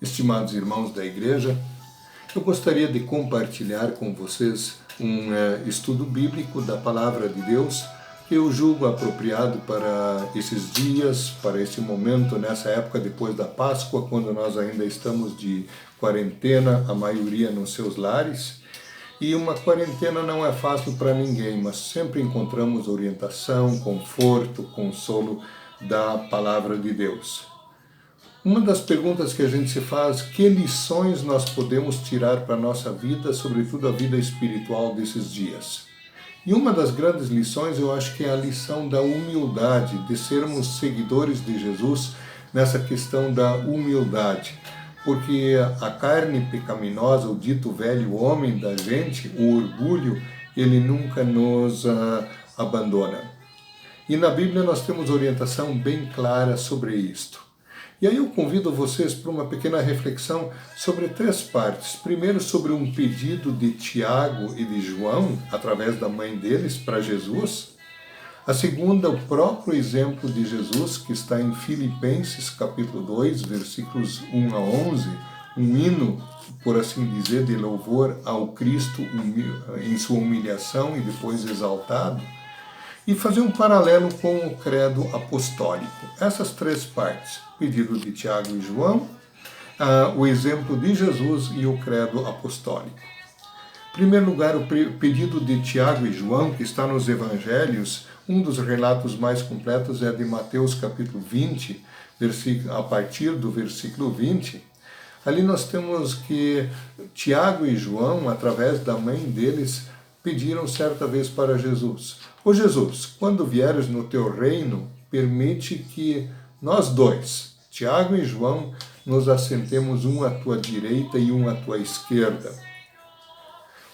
Estimados irmãos da igreja, eu gostaria de compartilhar com vocês um estudo bíblico da Palavra de Deus que eu julgo apropriado para esses dias, para esse momento, nessa época depois da Páscoa, quando nós ainda estamos de quarentena, a maioria nos seus lares. E uma quarentena não é fácil para ninguém, mas sempre encontramos orientação, conforto, consolo da Palavra de Deus. Uma das perguntas que a gente se faz, que lições nós podemos tirar para a nossa vida, sobretudo a vida espiritual desses dias? E uma das grandes lições eu acho que é a lição da humildade, de sermos seguidores de Jesus nessa questão da humildade. Porque a carne pecaminosa, o dito velho homem da gente, o orgulho, ele nunca nos abandona. E na Bíblia nós temos orientação bem clara sobre isto. E aí eu convido vocês para uma pequena reflexão sobre três partes. Primeiro, sobre um pedido de Tiago e de João, através da mãe deles, para Jesus. A segunda, o próprio exemplo de Jesus, que está em Filipenses, capítulo 2, versículos 1 a 11, um hino, por assim dizer, de louvor ao Cristo em sua humilhação e depois exaltado. E fazer um paralelo com o credo apostólico. Essas três partes, pedido de Tiago e João, o exemplo de Jesus e o credo apostólico. Em primeiro lugar, o pedido de Tiago e João, que está nos evangelhos, um dos relatos mais completos é de Mateus capítulo 20, a partir do versículo 20. Ali nós temos que Tiago e João, através da mãe deles, pediram certa vez para Jesus: Ô Jesus, quando vieres no teu reino, permite que nós dois, Tiago e João, nos assentemos um à tua direita e um à tua esquerda.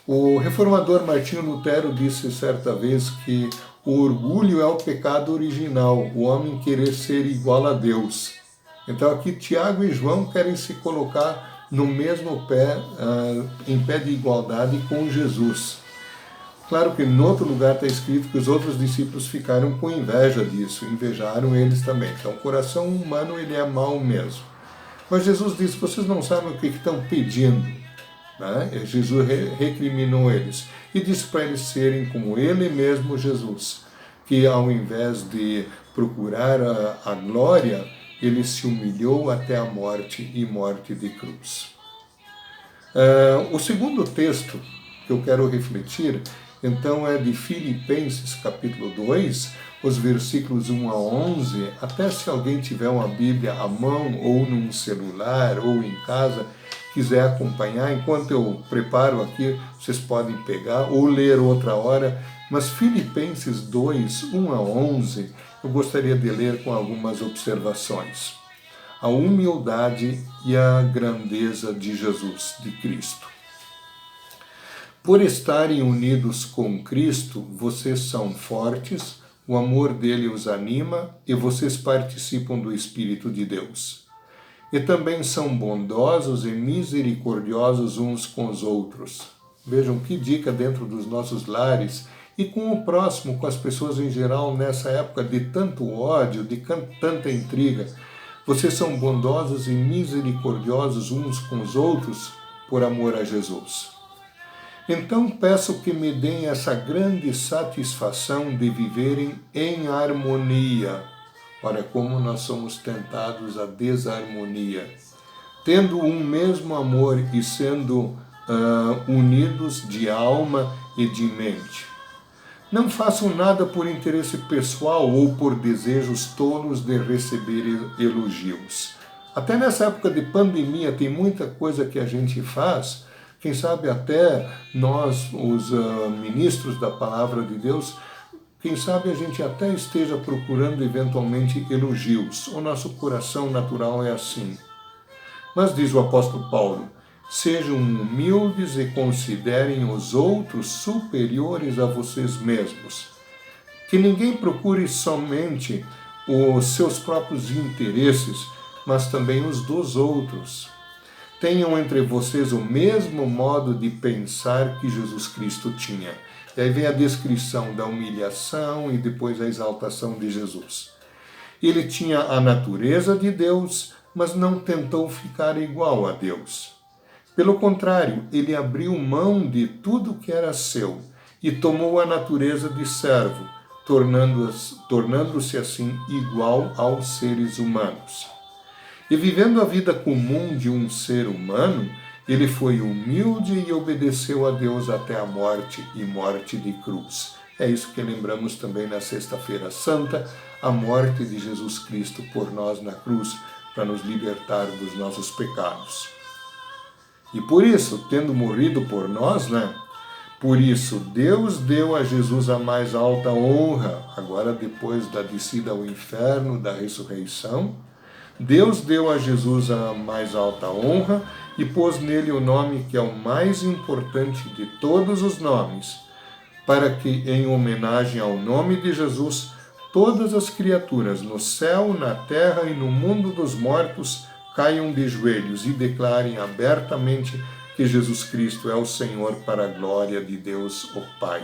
O reformador Martinho Lutero disse certa vez que o orgulho é o pecado original, o homem querer ser igual a Deus. Então aqui Tiago e João querem se colocar no mesmo pé, em pé de igualdade com Jesus. Claro que em outro lugar está escrito que os outros discípulos ficaram com inveja disso, invejaram eles também. Então o coração humano ele é mau mesmo. Mas Jesus disse: vocês não sabem o que estão pedindo. Né? Jesus recriminou eles e disse para eles serem como ele mesmo, Jesus, que ao invés de procurar a glória, ele se humilhou até a morte e morte de cruz. O segundo texto que eu quero refletir, então, é de Filipenses capítulo 2, os versículos 1 a 11, até se alguém tiver uma Bíblia à mão, ou num celular, ou em casa, quiser acompanhar, enquanto eu preparo aqui, vocês podem pegar, ou ler outra hora, mas Filipenses 2, 1 a 11, eu gostaria de ler com algumas observações. A humildade e a grandeza de Jesus, de Cristo. Por estarem unidos com Cristo, vocês são fortes, o amor dele os anima e vocês participam do Espírito de Deus. E também são bondosos e misericordiosos uns com os outros. Vejam que dica dentro dos nossos lares e com o próximo, com as pessoas em geral, nessa época de tanto ódio, de tanta intriga. Vocês são bondosos e misericordiosos uns com os outros por amor a Jesus. Então peço que me deem essa grande satisfação de viverem em harmonia. Olha como nós somos tentados à desarmonia. Tendo um mesmo amor e sendo unidos de alma e de mente. Não façam nada por interesse pessoal ou por desejos tolos de receber elogios. Até nessa época de pandemia tem muita coisa que a gente faz. Quem sabe até nós, os ministros da Palavra de Deus, quem sabe a gente até esteja procurando eventualmente elogios. O nosso coração natural é assim. Mas diz o apóstolo Paulo: sejam humildes e considerem os outros superiores a vocês mesmos. Que ninguém procure somente os seus próprios interesses, mas também os dos outros. Tenham entre vocês o mesmo modo de pensar que Jesus Cristo tinha. E aí vem a descrição da humilhação e depois a exaltação de Jesus. Ele tinha a natureza de Deus, mas não tentou ficar igual a Deus. Pelo contrário, ele abriu mão de tudo que era seu e tomou a natureza de servo, tornando-se assim igual aos seres humanos. E vivendo a vida comum de um ser humano, ele foi humilde e obedeceu a Deus até a morte e morte de cruz. É isso que lembramos também na Sexta-feira Santa, a morte de Jesus Cristo por nós na cruz, para nos libertar dos nossos pecados. E por isso, tendo morrido por nós, por isso, Deus deu a Jesus a mais alta honra, agora depois da descida ao inferno, da ressurreição. Deus deu a Jesus a mais alta honra e pôs nele o nome que é o mais importante de todos os nomes, para que, em homenagem ao nome de Jesus, todas as criaturas no céu, na terra e no mundo dos mortos caiam de joelhos e declarem abertamente que Jesus Cristo é o Senhor para a glória de Deus, o Pai.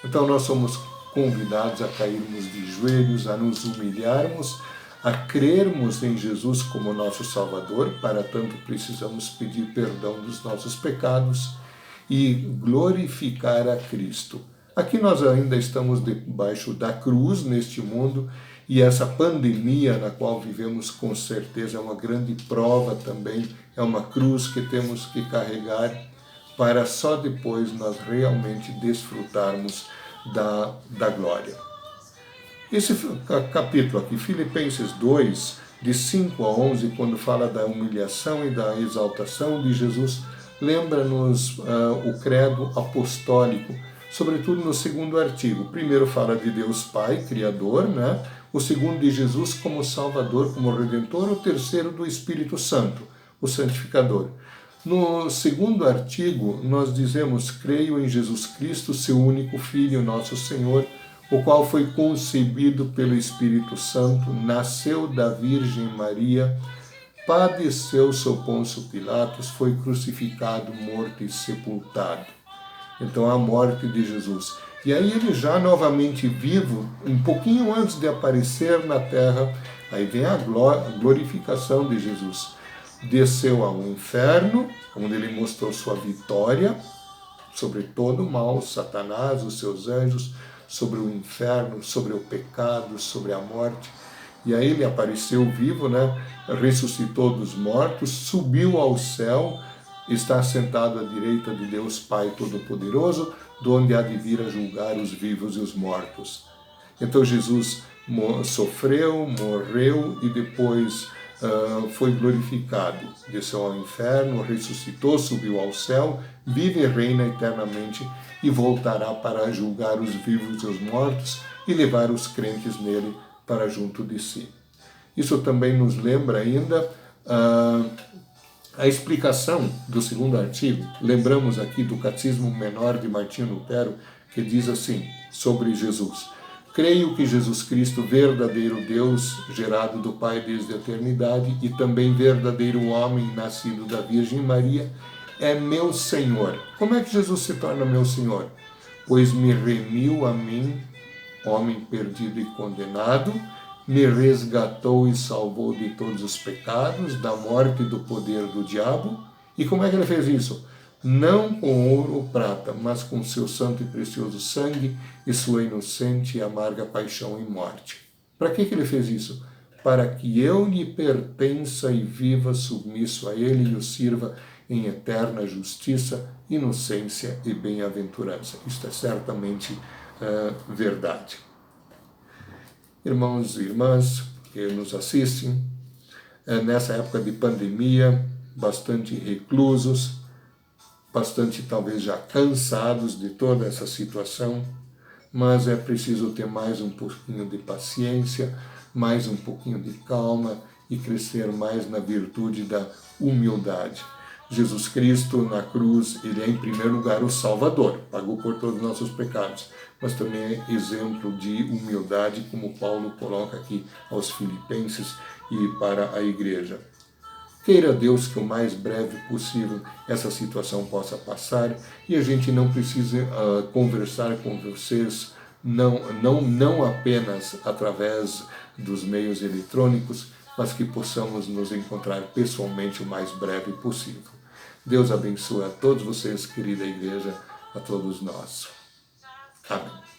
Então nós somos convidados a cairmos de joelhos, a nos humilharmos, a crermos em Jesus como nosso Salvador, para tanto precisamos pedir perdão dos nossos pecados e glorificar a Cristo. Aqui nós ainda estamos debaixo da cruz neste mundo, e essa pandemia na qual vivemos com certeza é uma grande prova também, é uma cruz que temos que carregar para só depois nós realmente desfrutarmos da glória. Esse capítulo aqui, Filipenses 2, de 5 a 11, quando fala da humilhação e da exaltação de Jesus, lembra-nos o credo apostólico, sobretudo no segundo artigo. O primeiro fala de Deus Pai, Criador, o segundo de Jesus como Salvador, como Redentor, o terceiro do Espírito Santo, o Santificador. No segundo artigo, nós dizemos: creio em Jesus Cristo, seu único Filho, nosso Senhor, o qual foi concebido pelo Espírito Santo, nasceu da Virgem Maria, padeceu sob Pôncio Pilatos, foi crucificado, morto e sepultado. Então, a morte de Jesus. E aí ele já novamente vivo, um pouquinho antes de aparecer na terra, aí vem a glorificação de Jesus. Desceu ao inferno, onde ele mostrou sua vitória sobre todo o mal, Satanás, os seus anjos, sobre o inferno, sobre o pecado, sobre a morte. E aí ele apareceu vivo, ressuscitou dos mortos, subiu ao céu, está sentado à direita de Deus Pai Todo-Poderoso, de onde há de vir a julgar os vivos e os mortos. Então Jesus sofreu, morreu e depois foi glorificado. Desceu ao inferno, ressuscitou, subiu ao céu, vive e reina eternamente e voltará para julgar os vivos e os mortos e levar os crentes nele para junto de si. Isso também nos lembra ainda a explicação do segundo artigo. Lembramos aqui do Catecismo Menor de Martinho Lutero, que diz assim, sobre Jesus: creio que Jesus Cristo, verdadeiro Deus, gerado do Pai desde a eternidade, e também verdadeiro homem, nascido da Virgem Maria, é meu Senhor. Como é que Jesus se torna meu Senhor? Pois me remiu a mim, homem perdido e condenado, me resgatou e salvou de todos os pecados, da morte e do poder do diabo. E como é que ele fez isso? Não com ouro ou prata, mas com seu santo e precioso sangue e sua inocente e amarga paixão e morte. Para que ele fez isso? Para que eu lhe pertença e viva submisso a ele e o sirva em eterna justiça, inocência e bem-aventurança. Isto é certamente verdade. Irmãos e irmãs que nos assistem, nessa época de pandemia, bastante reclusos, bastante talvez já cansados de toda essa situação, mas é preciso ter mais um pouquinho de paciência, mais um pouquinho de calma e crescer mais na virtude da humildade. Jesus Cristo na cruz, ele é em primeiro lugar o Salvador, pagou por todos os nossos pecados, mas também é exemplo de humildade, como Paulo coloca aqui aos Filipenses e para a igreja. Queira Deus que o mais breve possível essa situação possa passar e a gente não precise conversar com vocês, não apenas através dos meios eletrônicos, mas que possamos nos encontrar pessoalmente o mais breve possível. Deus abençoe a todos vocês, querida igreja, a todos nós. Amém.